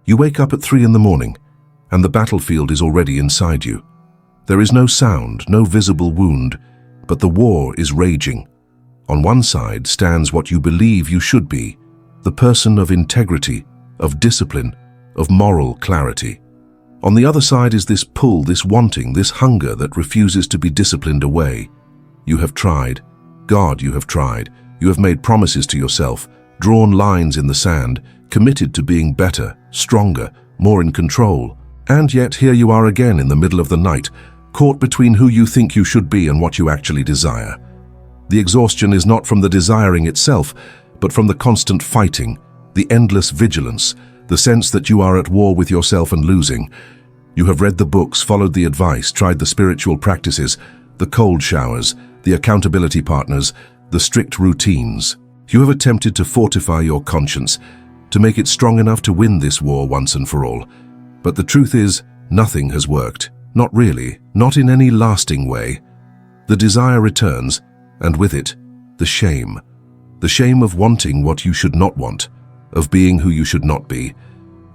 You wake up at 3 in the morning, and the battlefield is already inside you. There is no sound, no visible wound, but the war is raging. On one side stands what you believe you should be, the person of integrity, of discipline, of moral clarity. On the other side is this pull, this wanting, this hunger that refuses to be disciplined away. You have tried. God, you have tried. You have made promises to yourself, drawn lines in the sand, committed to being better, stronger, more in control. And yet here you are again in the middle of the night, caught between who you think you should be and what you actually desire. The exhaustion is not from the desiring itself, but from the constant fighting, the endless vigilance, the sense that you are at war with yourself and losing. You have read the books, followed the advice, tried the spiritual practices, the cold showers, the accountability partners, the strict routines. You have attempted to fortify your conscience, to make it strong enough to win this war once and for all. But the truth is, nothing has worked. Not really, not in any lasting way. The desire returns, and with it, the shame. The shame of wanting what you should not want, of being who you should not be,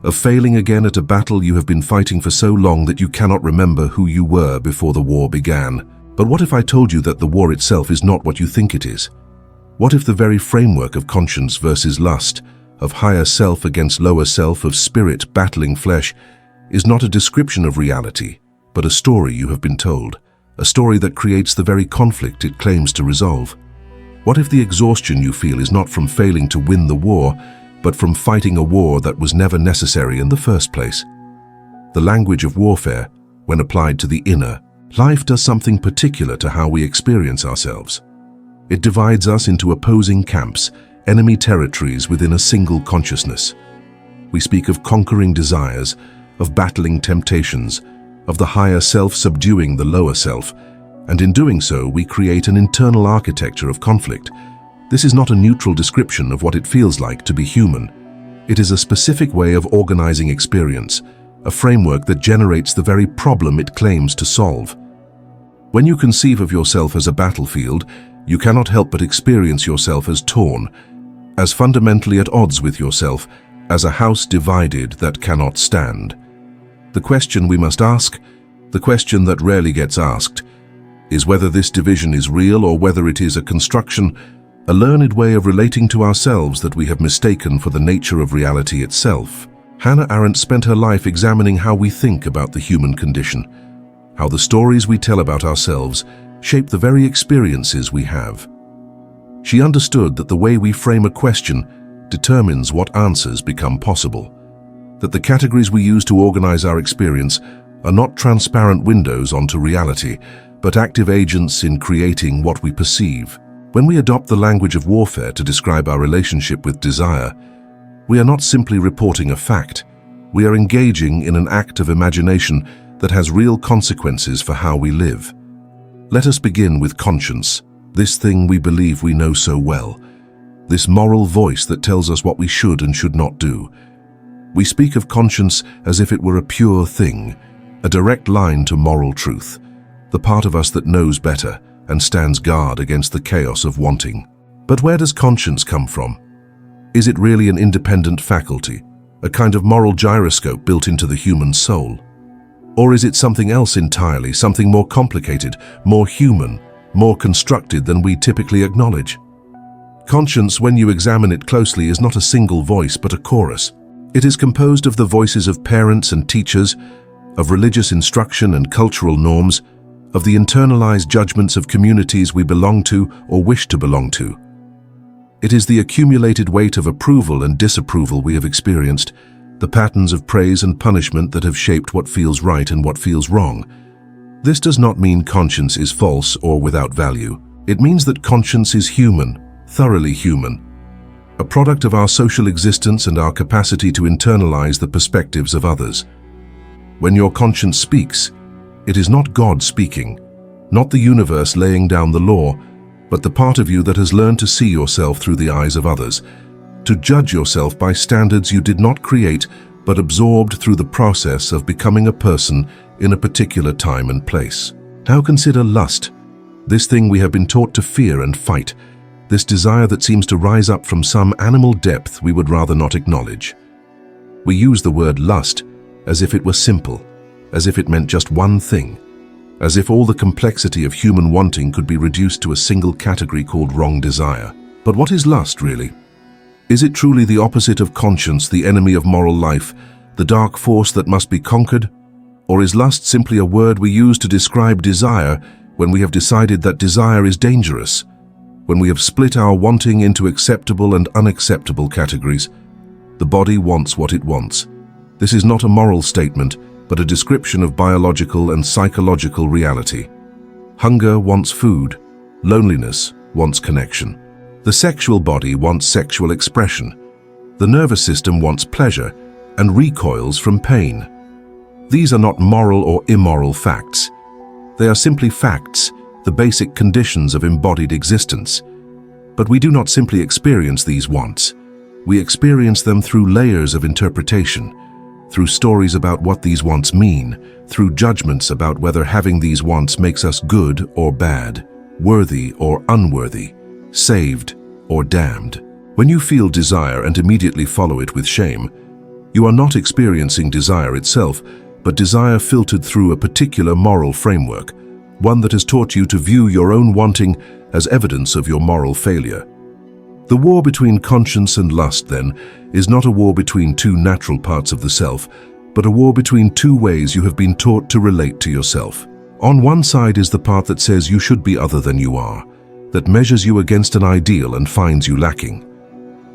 of failing again at a battle you have been fighting for so long that you cannot remember who you were before the war began. But what if I told you that the war itself is not what you think it is? What if the very framework of conscience versus lust, of higher self against lower self, of spirit battling flesh, is not a description of reality, but a story you have been told, a story that creates the very conflict it claims to resolve? What if the exhaustion you feel is not from failing to win the war, but from fighting a war that was never necessary in the first place? The language of warfare, when applied to the inner, life does something particular to how we experience ourselves. It divides us into opposing camps, enemy territories within a single consciousness. We speak of conquering desires, of battling temptations, of the higher self subduing the lower self, and in doing so we create an internal architecture of conflict. This is not a neutral description of what it feels like to be human. It is a specific way of organizing experience, a framework that generates the very problem it claims to solve. When you conceive of yourself as a battlefield, you cannot help but experience yourself as torn, as fundamentally at odds with yourself, as a house divided that cannot stand. The question we must ask, the question that rarely gets asked, is whether this division is real or whether it is a construction, a learned way of relating to ourselves that we have mistaken for the nature of reality itself. Hannah Arendt spent her life examining how we think about the human condition, how the stories we tell about ourselves shape the very experiences we have. She understood that the way we frame a question determines what answers become possible, that the categories we use to organize our experience are not transparent windows onto reality, but active agents in creating what we perceive. When we adopt the language of warfare to describe our relationship with desire, we are not simply reporting a fact. We are engaging in an act of imagination that has real consequences for how we live. Let us begin with conscience, this thing we believe we know so well, this moral voice that tells us what we should and should not do. We speak of conscience as if it were a pure thing, a direct line to moral truth, the part of us that knows better and stands guard against the chaos of wanting. But where does conscience come from? Is it really an independent faculty, a kind of moral gyroscope built into the human soul? Or is it something else entirely, something more complicated, more human, more constructed than we typically acknowledge? Conscience, when you examine it closely, is not a single voice but a chorus. It is composed of the voices of parents and teachers, of religious instruction and cultural norms, of the internalized judgments of communities we belong to or wish to belong to. It is the accumulated weight of approval and disapproval we have experienced, the patterns of praise and punishment that have shaped what feels right and what feels wrong. This does not mean conscience is false or without value. It means that conscience is human, thoroughly human, a product of our social existence and our capacity to internalize the perspectives of others. When your conscience speaks, it is not God speaking, not the universe laying down the law, but the part of you that has learned to see yourself through the eyes of others, to judge yourself by standards you did not create but absorbed through the process of becoming a person in a particular time and place. Now consider lust, this thing we have been taught to fear and fight, this desire that seems to rise up from some animal depth we would rather not acknowledge. We use the word lust as if it were simple, as if it meant just one thing, as if all the complexity of human wanting could be reduced to a single category called wrong desire. But what is lust, really? Is it truly the opposite of conscience, the enemy of moral life, the dark force that must be conquered? Or is lust simply a word we use to describe desire when we have decided that desire is dangerous, when we have split our wanting into acceptable and unacceptable categories? The body wants what it wants. This is not a moral statement, but a description of biological and psychological reality. Hunger wants food. Loneliness wants connection. The sexual body wants sexual expression. The nervous system wants pleasure and recoils from pain. These are not moral or immoral facts. They are simply facts, the basic conditions of embodied existence. But we do not simply experience these wants. We experience them through layers of interpretation, through stories about what these wants mean, through judgments about whether having these wants makes us good or bad, worthy or unworthy, saved or damned. When you feel desire and immediately follow it with shame, you are not experiencing desire itself, but desire filtered through a particular moral framework, one that has taught you to view your own wanting as evidence of your moral failure. The war between conscience and lust, then, is not a war between two natural parts of the self, but a war between two ways you have been taught to relate to yourself. On one side is the part that says you should be other than you are, that measures you against an ideal and finds you lacking.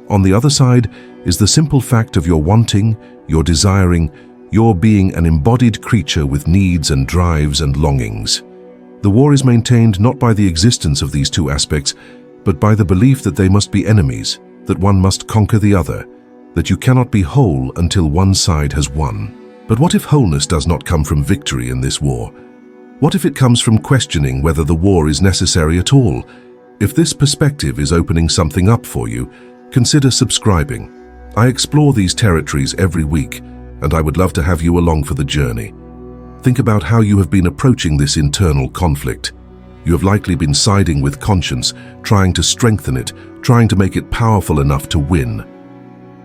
On the other side is the simple fact of your wanting, your desiring, your being an embodied creature with needs and drives and longings. The war is maintained not by the existence of these two aspects, but by the belief that they must be enemies, that one must conquer the other, that you cannot be whole until one side has won. But what if wholeness does not come from victory in this war? What if it comes from questioning whether the war is necessary at all? If this perspective is opening something up for you, consider subscribing. I explore these territories every week, and I would love to have you along for the journey. Think about how you have been approaching this internal conflict. You have likely been siding with conscience, trying to strengthen it, trying to make it powerful enough to win.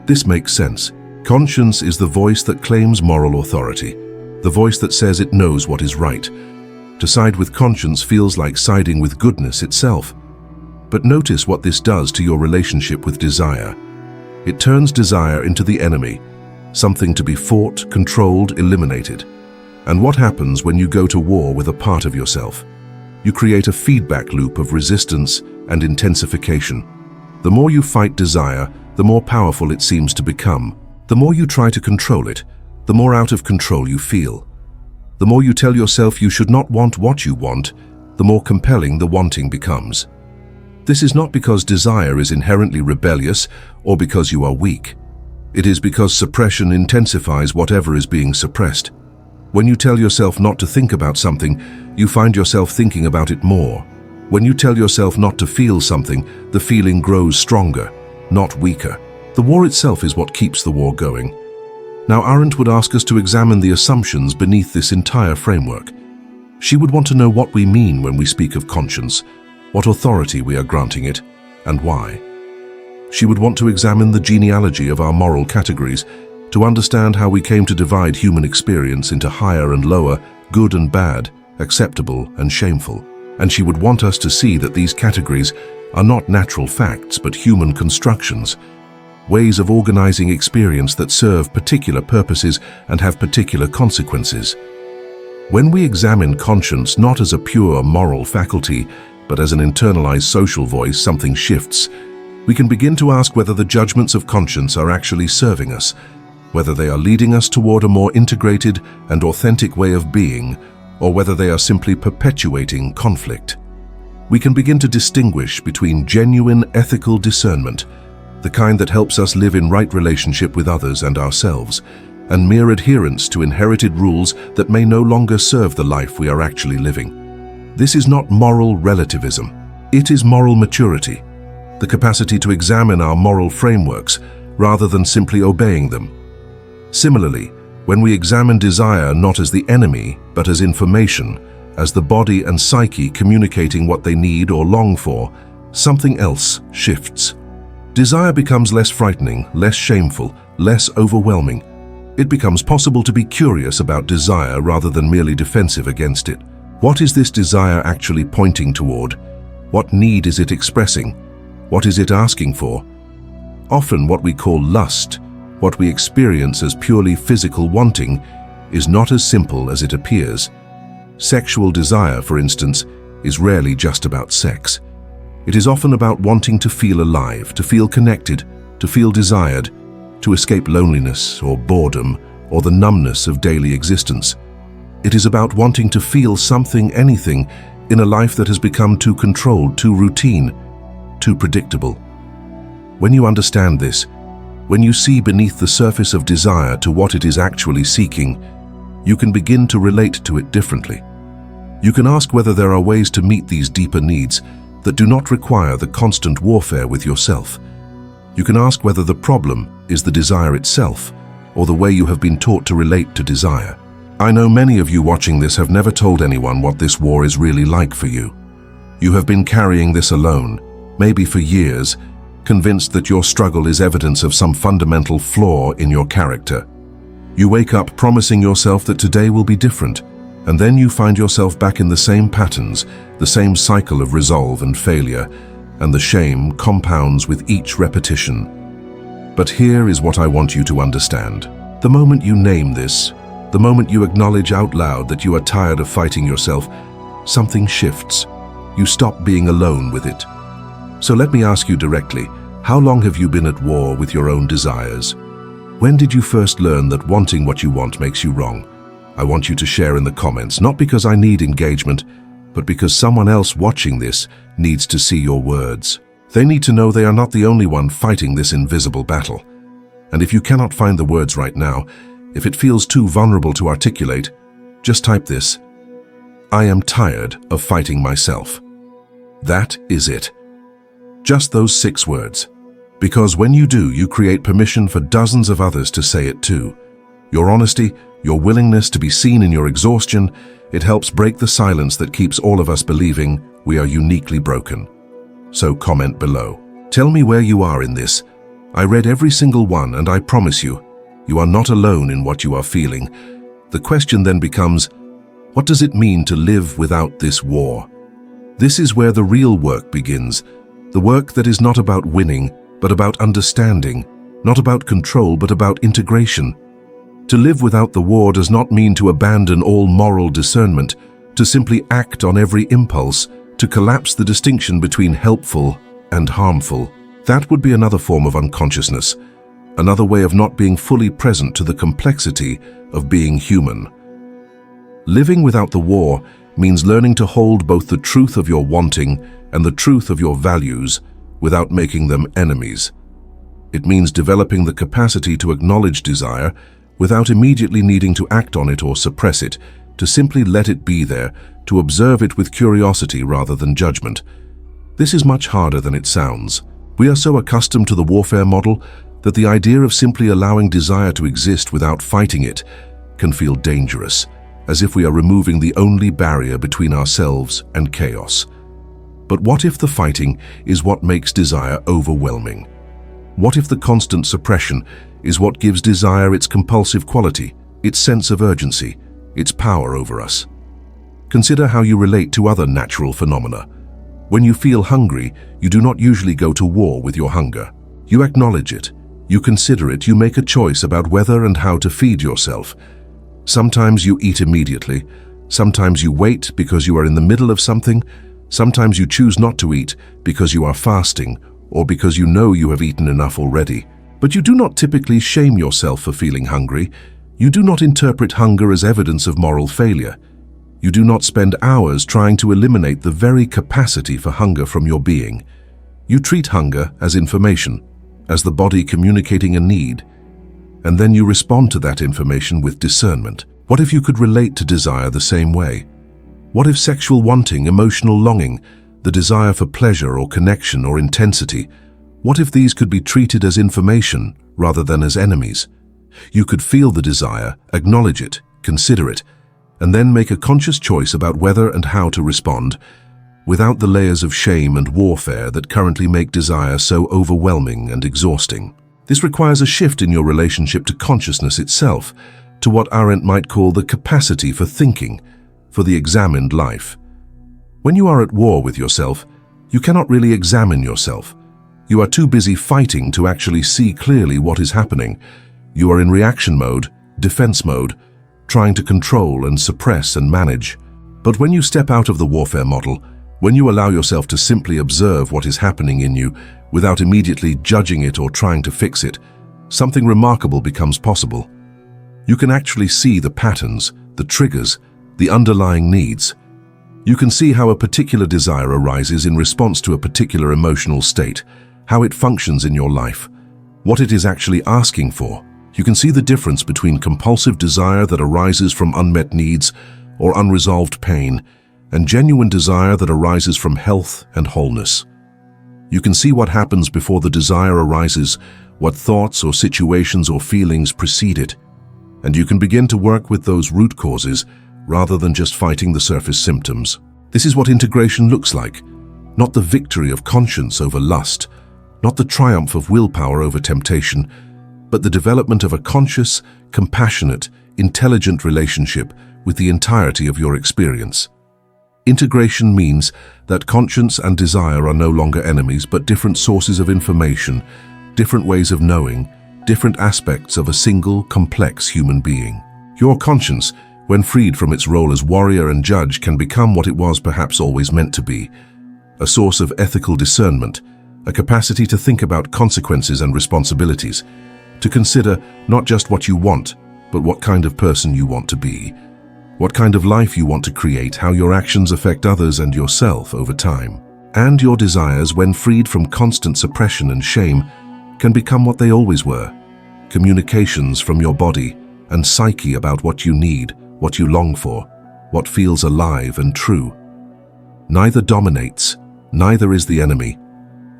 This makes sense. Conscience is the voice that claims moral authority, the voice that says it knows what is right. To side with conscience feels like siding with goodness itself. But notice what this does to your relationship with desire. It turns desire into the enemy, something to be fought, controlled, eliminated. And what happens when you go to war with a part of yourself? You create a feedback loop of resistance and intensification. The more you fight desire, the more powerful it seems to become. The more you try to control it, the more out of control you feel. The more you tell yourself you should not want what you want, the more compelling the wanting becomes. This is not because desire is inherently rebellious or because you are weak. It is because suppression intensifies whatever is being suppressed. When you tell yourself not to think about something, you find yourself thinking about it more. When you tell yourself not to feel something, the feeling grows stronger, not weaker. The war itself is what keeps the war going. Now, Arendt would ask us to examine the assumptions beneath this entire framework. She would want to know what we mean when we speak of conscience, what authority we are granting it, and why. She would want to examine the genealogy of our moral categories, to understand how we came to divide human experience into higher and lower, good and bad, acceptable and shameful. And she would want us to see that these categories are not natural facts but human constructions, ways of organizing experience that serve particular purposes and have particular consequences. When we examine conscience not as a pure moral faculty, but as an internalized social voice, something shifts. We can begin to ask whether the judgments of conscience are actually serving us, whether they are leading us toward a more integrated and authentic way of being, or whether they are simply perpetuating conflict. We can begin to distinguish between genuine ethical discernment, the kind that helps us live in right relationship with others and ourselves, and mere adherence to inherited rules that may no longer serve the life we are actually living. This is not moral relativism. It is moral maturity, the capacity to examine our moral frameworks rather than simply obeying them. Similarly, when we examine desire not as the enemy, but as information, as the body and psyche communicating what they need or long for, something else shifts. Desire becomes less frightening, less shameful, less overwhelming. it becomes possible to be curious about desire rather than merely defensive against it. What is this desire actually pointing toward? What need is it expressing? What is it asking for? Often what we call lust, what we experience as purely physical wanting, is not as simple as it appears. Sexual desire, for instance, is rarely just about sex. It is often about wanting to feel alive, to feel connected, to feel desired, to escape loneliness or boredom or the numbness of daily existence. It is about wanting to feel something, anything, in a life that has become too controlled, too routine, too predictable. When you understand this, when you see beneath the surface of desire to what it is actually seeking, you can begin to relate to it differently. You can ask whether there are ways to meet these deeper needs that do not require the constant warfare with yourself. You can ask whether the problem is the desire itself or the way you have been taught to relate to desire. I know many of you watching this have never told anyone what this war is really like for you. You have been carrying this alone, maybe for years, convinced that your struggle is evidence of some fundamental flaw in your character. You wake up promising yourself that today will be different, and then you find yourself back in the same patterns, the same cycle of resolve and failure, and the shame compounds with each repetition. But here is what I want you to understand. The moment you name this, the moment you acknowledge out loud that you are tired of fighting yourself, something shifts. You stop being alone with it. So let me ask you directly, how long have you been at war with your own desires? When did you first learn that wanting what you want makes you wrong? I want you to share in the comments, not because I need engagement, but because someone else watching this needs to see your words. They need to know they are not the only one fighting this invisible battle. And if you cannot find the words right now, if it feels too vulnerable to articulate, just type this: I am tired of fighting myself. That is it. Just those 6 words. Because when you do, you create permission for dozens of others to say it too. Your honesty, your willingness to be seen in your exhaustion, it helps break the silence that keeps all of us believing we are uniquely broken. So comment below. Tell me where you are in this. I read every single one, and I promise you, you are not alone in what you are feeling. The question then becomes, what does it mean to live without this war? This is where the real work begins. The work that is not about winning, but about understanding, not about control, but about integration. To live without the war does not mean to abandon all moral discernment, to simply act on every impulse, to collapse the distinction between helpful and harmful. That would be another form of unconsciousness, another way of not being fully present to the complexity of being human. Living without the war means learning to hold both the truth of your wanting and the truth of your values without making them enemies. It means developing the capacity to acknowledge desire without immediately needing to act on it or suppress it, to simply let it be there, to observe it with curiosity rather than judgment. This is much harder than it sounds. We are so accustomed to the warfare model that the idea of simply allowing desire to exist without fighting it can feel dangerous, as if we are removing the only barrier between ourselves and chaos. But what if the fighting is what makes desire overwhelming? What if the constant suppression is what gives desire its compulsive quality, its sense of urgency, its power over us? Consider how you relate to other natural phenomena. When you feel hungry, you do not usually go to war with your hunger. You acknowledge it, you consider it, you make a choice about whether and how to feed yourself. Sometimes you eat immediately, sometimes you wait because you are in the middle of something, sometimes you choose not to eat because you are fasting or because you know you have eaten enough already. But you do not typically shame yourself for feeling hungry. You do not interpret hunger as evidence of moral failure. You do not spend hours trying to eliminate the very capacity for hunger from your being. You treat hunger as information, as the body communicating a need, and then you respond to that information with discernment. What if you could relate to desire the same way? What if sexual wanting, emotional longing, the desire for pleasure or connection or intensity, what if these could be treated as information rather than as enemies? You could feel the desire, acknowledge it, consider it, and then make a conscious choice about whether and how to respond, without the layers of shame and warfare that currently make desire so overwhelming and exhausting. This requires a shift in your relationship to consciousness itself, to what Arendt might call the capacity for thinking, for the examined life. When you are at war with yourself, you cannot really examine yourself. You are too busy fighting to actually see clearly what is happening. You are in reaction mode, defense mode, trying to control and suppress and manage. But when you step out of the warfare model, when you allow yourself to simply observe what is happening in you without immediately judging it or trying to fix it, something remarkable becomes possible. You can actually see the patterns, the triggers, the underlying needs. You can see how a particular desire arises in response to a particular emotional state, how it functions in your life, what it is actually asking for. You can see the difference between compulsive desire that arises from unmet needs or unresolved pain and genuine desire that arises from health and wholeness. You can see what happens before the desire arises, what thoughts or situations or feelings precede it, and you can begin to work with those root causes rather than just fighting the surface symptoms. This is what integration looks like, not the victory of conscience over lust, not the triumph of willpower over temptation, but the development of a conscious, compassionate, intelligent relationship with the entirety of your experience. Integration means that conscience and desire are no longer enemies, but different sources of information, different ways of knowing, different aspects of a single, complex human being. Your conscience, when freed from its role as warrior and judge, can become what it was perhaps always meant to be, a source of ethical discernment, a capacity to think about consequences and responsibilities, to consider not just what you want, but what kind of person you want to be, what kind of life you want to create, how your actions affect others and yourself over time. And your desires, when freed from constant suppression and shame, can become what they always were, communications from your body and psyche about what you need, what you long for, what feels alive and true. Neither dominates, neither is the enemy.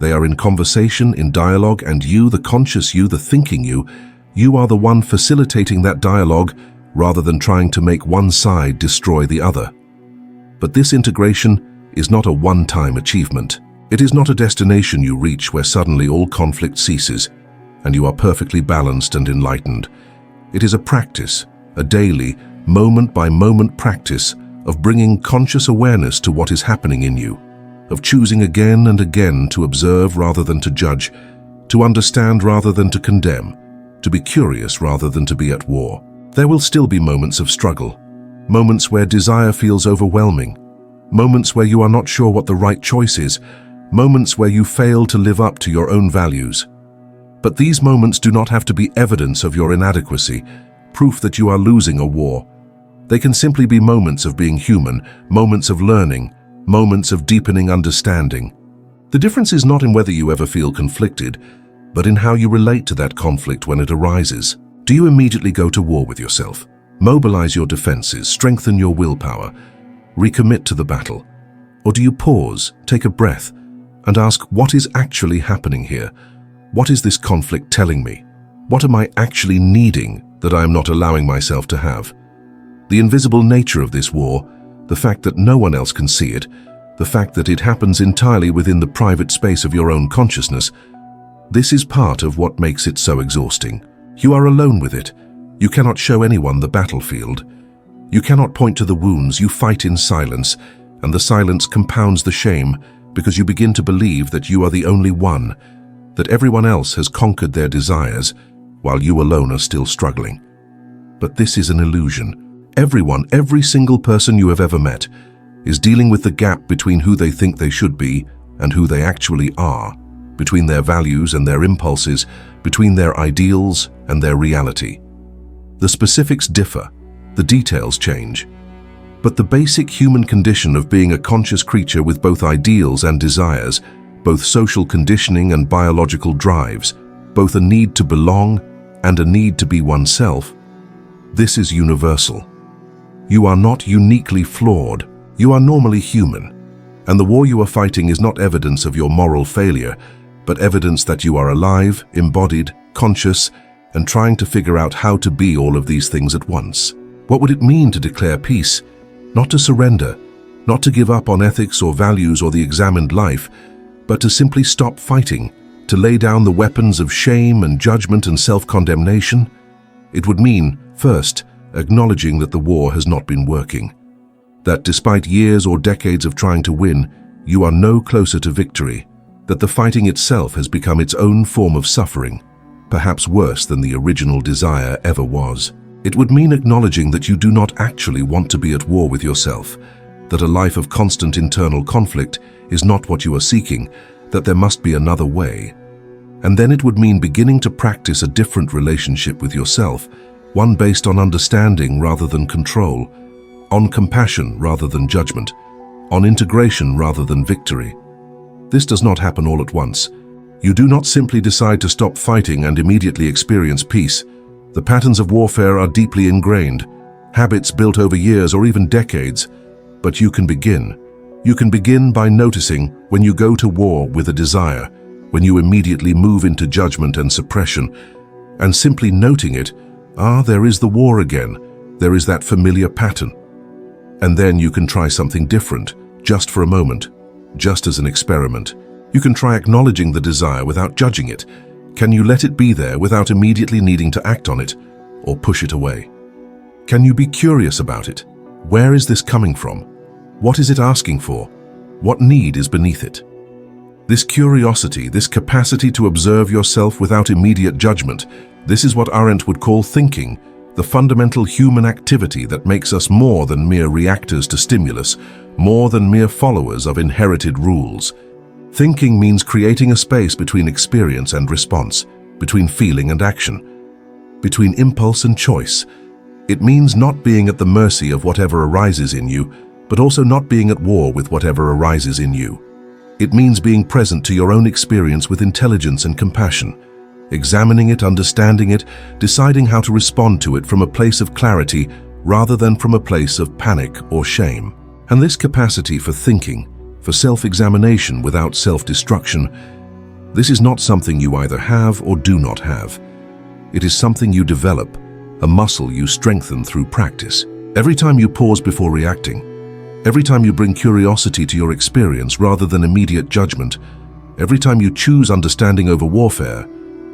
They are in conversation, in dialogue, and you, the conscious you, the thinking you are the one facilitating that dialogue rather than trying to make one side destroy the other. But this integration is not a one-time achievement. It is not a destination you reach where suddenly all conflict ceases and you are perfectly balanced and enlightened. It is a practice, a daily, moment-by-moment practice of bringing conscious awareness to what is happening in you, of choosing again and again to observe rather than to judge, to understand rather than to condemn, to be curious rather than to be at war. There will still be moments of struggle, moments where desire feels overwhelming, moments where you are not sure what the right choice is, moments where you fail to live up to your own values. But these moments do not have to be evidence of your inadequacy, proof that you are losing a war. They can simply be moments of being human, moments of learning, moments of deepening understanding. The difference is not in whether you ever feel conflicted, but in how you relate to that conflict when it arises. Do you immediately go to war with yourself? Mobilize your defenses, strengthen your willpower, recommit to the battle? Or do you pause, take a breath, and ask, what is actually happening here? What is this conflict telling me? What am I actually needing that I am not allowing myself to have? The invisible nature of this war, the fact that no one else can see it, the fact that it happens entirely within the private space of your own consciousness, this is part of what makes it so exhausting. You are alone with it. You cannot show anyone the battlefield. You cannot point to the wounds. You fight in silence, and the silence compounds the shame because you begin to believe that you are the only one, that everyone else has conquered their desires while you alone are still struggling. But this is an illusion. Everyone, every single person you have ever met, is dealing with the gap between who they think they should be and who they actually are, between their values and their impulses, between their ideals and their reality. The specifics differ, the details change, but the basic human condition of being a conscious creature with both ideals and desires, both social conditioning and biological drives, both a need to belong and a need to be oneself, this is universal. You are not uniquely flawed, you are normally human, and the war you are fighting is not evidence of your moral failure, but evidence that you are alive, embodied, conscious, and trying to figure out how to be all of these things at once. What would it mean to declare peace? Not to surrender, not to give up on ethics or values or the examined life, but to simply stop fighting, to lay down the weapons of shame and judgment and self-condemnation? It would mean, first, acknowledging that the war has not been working. That despite years or decades of trying to win, you are no closer to victory. That the fighting itself has become its own form of suffering, perhaps worse than the original desire ever was. It would mean acknowledging that you do not actually want to be at war with yourself, that a life of constant internal conflict is not what you are seeking, that there must be another way. And then it would mean beginning to practice a different relationship with yourself, one based on understanding rather than control, on compassion rather than judgment, on integration rather than victory. This does not happen all at once. You do not simply decide to stop fighting and immediately experience peace. The patterns of warfare are deeply ingrained, habits built over years or even decades. But you can begin. You can begin by noticing when you go to war with a desire, when you immediately move into judgment and suppression, and simply noting it, there is the war again. There is that familiar pattern. And then you can try something different, just for a moment, just as an experiment. You can try acknowledging the desire without judging it. Can you let it be there without immediately needing to act on it or push it away? Can you be curious about it? Where is this coming from? What is it asking for? What need is beneath it? This curiosity, this capacity to observe yourself without immediate judgment, this is what Arendt would call thinking, the fundamental human activity that makes us more than mere reactors to stimulus, more than mere followers of inherited rules. Thinking means creating a space between experience and response, between feeling and action, between impulse and choice. It means not being at the mercy of whatever arises in you, but also not being at war with whatever arises in you. It means being present to your own experience with intelligence and compassion, examining it, understanding it, deciding how to respond to it from a place of clarity rather than from a place of panic or shame. And this capacity for thinking, for self-examination without self-destruction, this is not something you either have or do not have. It is something you develop, a muscle you strengthen through practice. Every time you pause before reacting, every time you bring curiosity to your experience rather than immediate judgment, every time you choose understanding over warfare,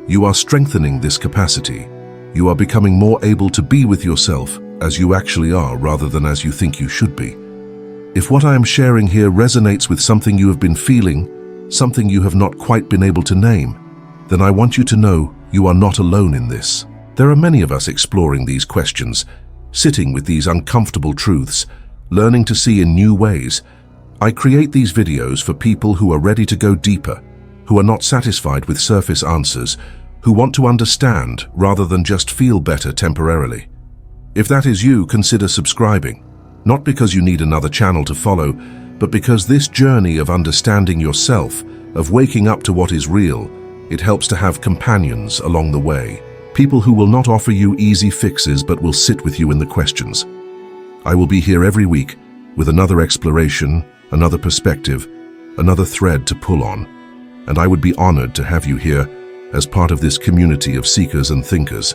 you are strengthening this capacity. You are becoming more able to be with yourself as you actually are rather than as you think you should be. If what I am sharing here resonates with something you have been feeling, something you have not quite been able to name, then I want you to know you are not alone in this. There are many of us exploring these questions, sitting with these uncomfortable truths, learning to see in new ways. I create these videos for people who are ready to go deeper, who are not satisfied with surface answers, who want to understand rather than just feel better temporarily. If that is you, consider subscribing, not because you need another channel to follow, but because this journey of understanding yourself, of waking up to what is real, it helps to have companions along the way. People who will not offer you easy fixes but will sit with you in the questions. I will be here every week with another exploration, another perspective, another thread to pull on. And I would be honored to have you here as part of this community of seekers and thinkers.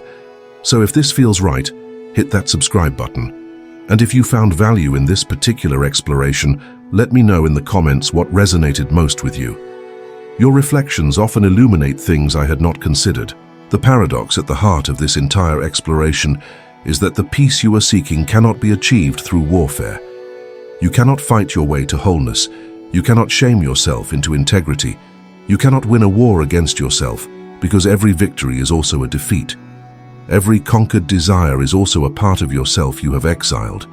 So if this feels right, hit that subscribe button. And if you found value in this particular exploration, let me know in the comments what resonated most with you. Your reflections often illuminate things I had not considered. The paradox at the heart of this entire exploration is that the peace you are seeking cannot be achieved through warfare. You cannot fight your way to wholeness. You cannot shame yourself into integrity. You cannot win a war against yourself, because every victory is also a defeat. Every conquered desire is also a part of yourself you have exiled.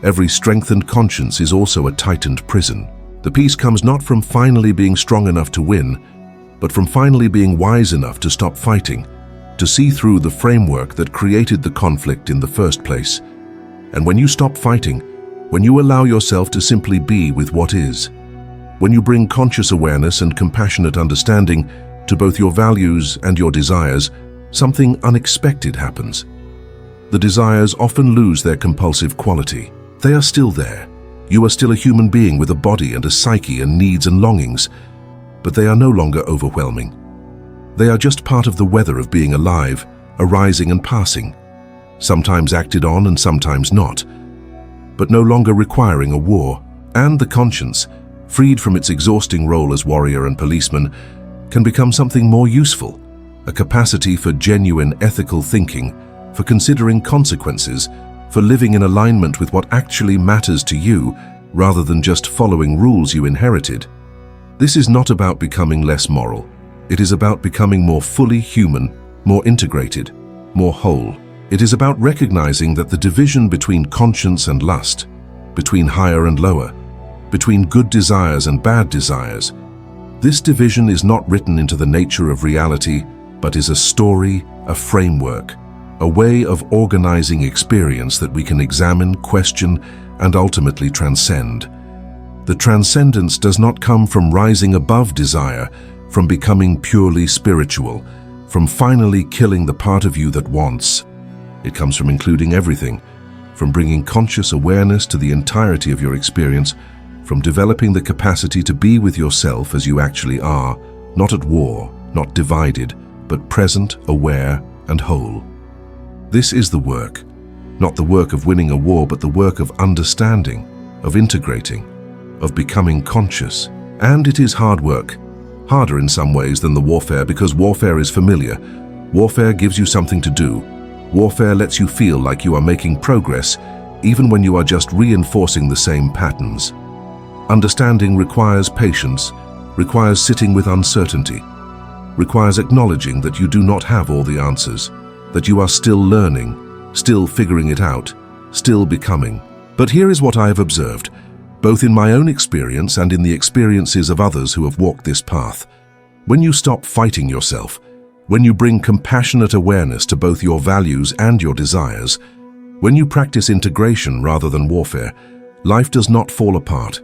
Every strengthened conscience is also a tightened prison. The peace comes not from finally being strong enough to win, but from finally being wise enough to stop fighting, to see through the framework that created the conflict in the first place. And when you stop fighting, when you allow yourself to simply be with what is, when you bring conscious awareness and compassionate understanding to both your values and your desires, something unexpected happens. The desires often lose their compulsive quality. They are still there. You are still a human being with a body and a psyche and needs and longings, but they are no longer overwhelming. They are just part of the weather of being alive, arising and passing, sometimes acted on and sometimes not, but no longer requiring a war. And the conscience, freed from its exhausting role as warrior and policeman, can become something more useful, a capacity for genuine ethical thinking, for considering consequences, for living in alignment with what actually matters to you rather than just following rules you inherited. This is not about becoming less moral. It is about becoming more fully human, more integrated, more whole. It is about recognizing that the division between conscience and lust, between higher and lower, between good desires and bad desires, this division is not written into the nature of reality, but is a story, a framework, a way of organizing experience that we can examine, question, and ultimately transcend. The transcendence does not come from rising above desire, from becoming purely spiritual, from finally killing the part of you that wants. It comes from including everything, from bringing conscious awareness to the entirety of your experience, from developing the capacity to be with yourself as you actually are, not at war, not divided, but present, aware, and whole. This is the work, not the work of winning a war, but the work of understanding, of integrating, of becoming conscious. And it is hard work, harder in some ways than the warfare, because warfare is familiar. Warfare gives you something to do. Warfare lets you feel like you are making progress, even when you are just reinforcing the same patterns. Understanding requires patience, requires sitting with uncertainty, requires acknowledging that you do not have all the answers, that you are still learning, still figuring it out, still becoming. But here is what I have observed, both in my own experience and in the experiences of others who have walked this path. When you stop fighting yourself, when you bring compassionate awareness to both your values and your desires, when you practice integration rather than warfare, life does not fall apart.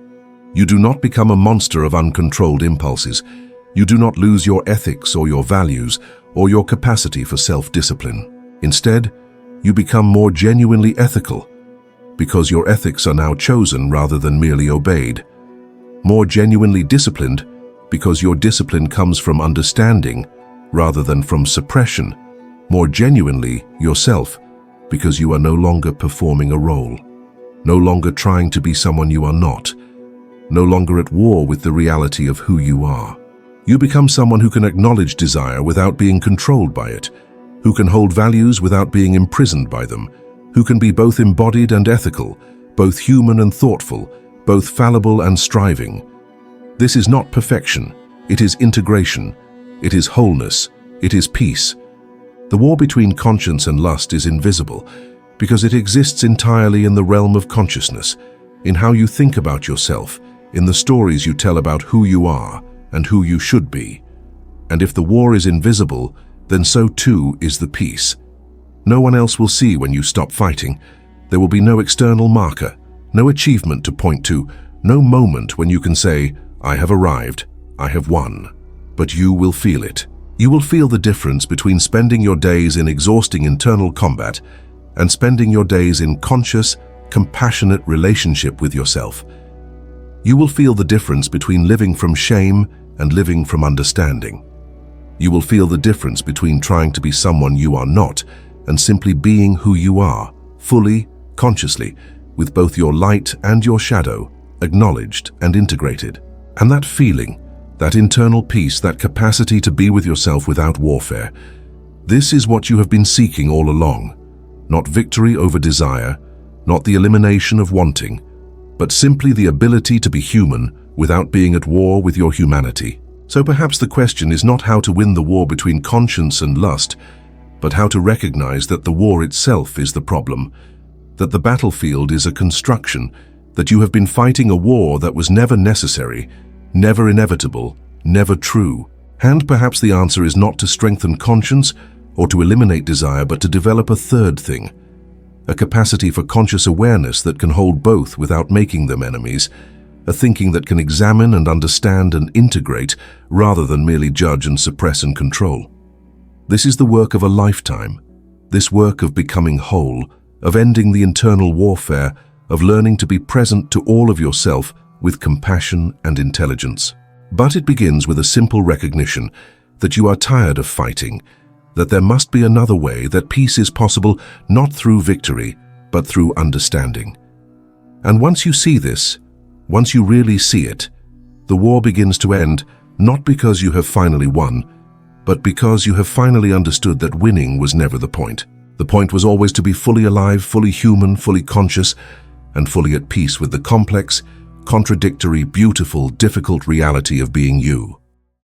You do not become a monster of uncontrolled impulses. You do not lose your ethics or your values or your capacity for self-discipline. Instead, you become more genuinely ethical, because your ethics are now chosen rather than merely obeyed. More genuinely disciplined, because your discipline comes from understanding rather than from suppression. More genuinely yourself, because you are no longer performing a role, no longer trying to be someone you are not, no longer at war with the reality of who you are. You become someone who can acknowledge desire without being controlled by it, who can hold values without being imprisoned by them, who can be both embodied and ethical, both human and thoughtful, both fallible and striving. This is not perfection, it is integration, it is wholeness, it is peace. The war between conscience and lust is invisible because it exists entirely in the realm of consciousness, in how you think about yourself, in the stories you tell about who you are and who you should be. And if the war is invisible, then so too is the peace. No one else will see when you stop fighting. There will be no external marker, no achievement to point to, no moment when you can say, I have arrived, I have won. But you will feel it. You will feel the difference between spending your days in exhausting internal combat and spending your days in conscious, compassionate relationship with yourself. You will feel the difference between living from shame and living from understanding. You will feel the difference between trying to be someone you are not and simply being who you are, fully, consciously, with both your light and your shadow, acknowledged and integrated. And that feeling, that internal peace, that capacity to be with yourself without warfare, this is what you have been seeking all along. Not victory over desire, not the elimination of wanting, but simply the ability to be human without being at war with your humanity. So perhaps the question is not how to win the war between conscience and lust, but how to recognize that the war itself is the problem, that the battlefield is a construction, that you have been fighting a war that was never necessary, never inevitable, never true. And perhaps the answer is not to strengthen conscience or to eliminate desire, but to develop a third thing, a capacity for conscious awareness that can hold both without making them enemies, a thinking that can examine and understand and integrate rather than merely judge and suppress and control. This is the work of a lifetime, this work of becoming whole, of ending the internal warfare, of learning to be present to all of yourself with compassion and intelligence. But it begins with a simple recognition that you are tired of fighting, that there must be another way, that peace is possible not through victory, but through understanding. And once you see this, once you really see it, the war begins to end, Not because you have finally won, but because you have finally understood that winning was never the point. The point was always to be fully alive, fully human, fully conscious, and fully at peace with the complex, contradictory, beautiful, difficult reality of being you.